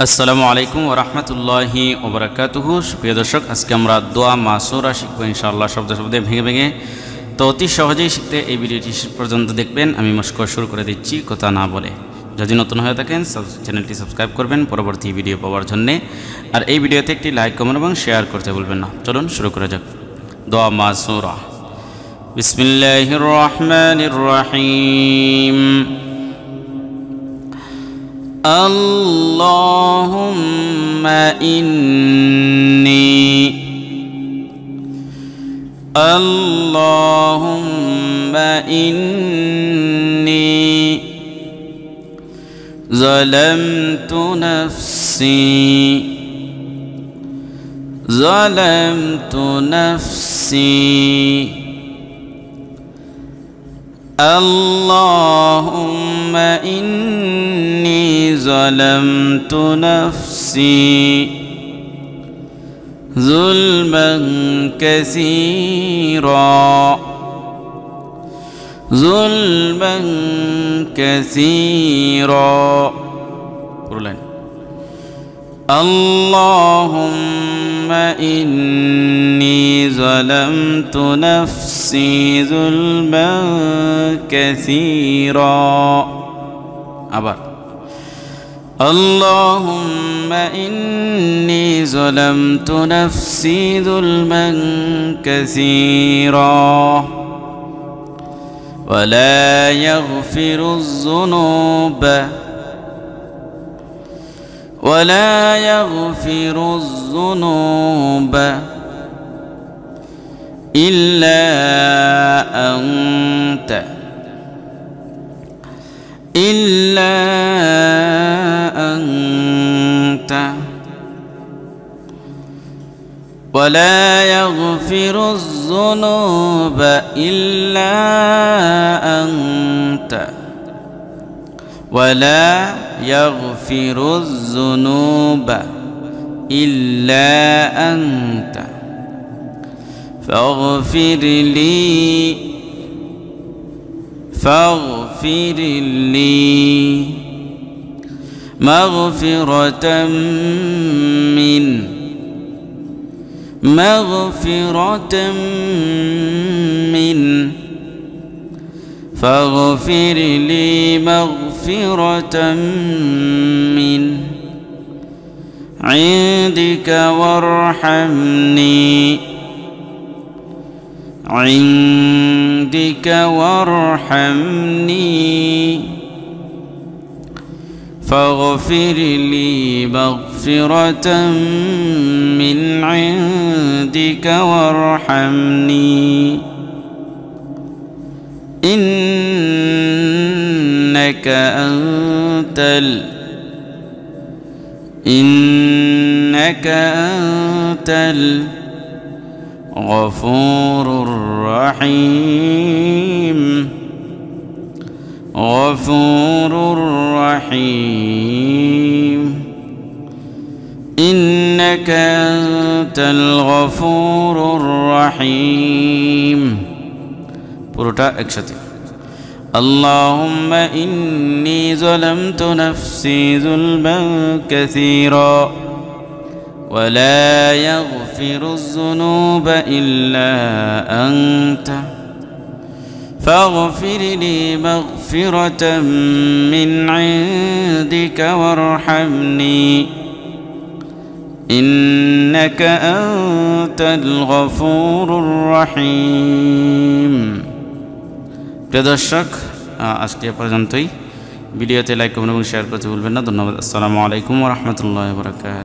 আসসালামু আলাইকুম ওয়া রাহমাতুল্লাহি ওয়া বারাকাতুহু। প্রিয় দর্শক, আজকে আমরা দোয়া মাসুরা শিখবো ইনশাআল্লাহ শব্দে শব্দে ভেঙে ভেঙে। তো অতি সহজেই শিখতে এই ভিডিওটি শেষ পর্যন্ত দেখবেন। আমি মস্কর শুরু করে দিচ্ছি কথা না বলে। যদি নতুন হয়ে থাকেন চ্যানেলটি সাবস্ক্রাইব করবেন পরবর্তী ভিডিও পাওয়ার জন্যে। আর এই ভিডিওতে একটি লাইক কমেন্ট এবং শেয়ার করতে ভুলবেন না। চলুন শুরু করা যাক। দোয়া মাসুরা। বিসমিল্লাহির রহমানির রহিম। اللهم إني ظلمت نفسي اللهم إني ظلمت نفسي ظلما كثيرا اللهم إني ظلمت نفسي ظلما كثيرا اللهم إني ظلمت نفسي ظلما كثيرا ولا يغفر الذنوب إلا أنت ولا يغفر الذنوب إلا أنت ولا يغفر الذنوب إلا أنت فاغفر لي مغفرة فاغفر لي مغفرة من عندك وارحمني فاغفر لي مغفرة من عندك وارحمني إنك أنت الغفور الرحيم إنك أنت الغفور الرحيم পুরোটা একসাথে اللهم إني ظلمت نفسي ظلما كثيرا ولا يغفر الذنوب إلا أنت فاغفر لي مغفرة من عندك وارحمني إنك أنت الغفور الرحيم। প্রিয় দর্শক, আজকে পর্যন্তই। ভিডিওতে লাইক কমেন্ট এবং শেয়ার করতে ভুলবেন না। ধন্যবাদ। আসসালামু আলাইকুম ওয়া রাহমাতুল্লাহি ওয়া বারাকাতুহু।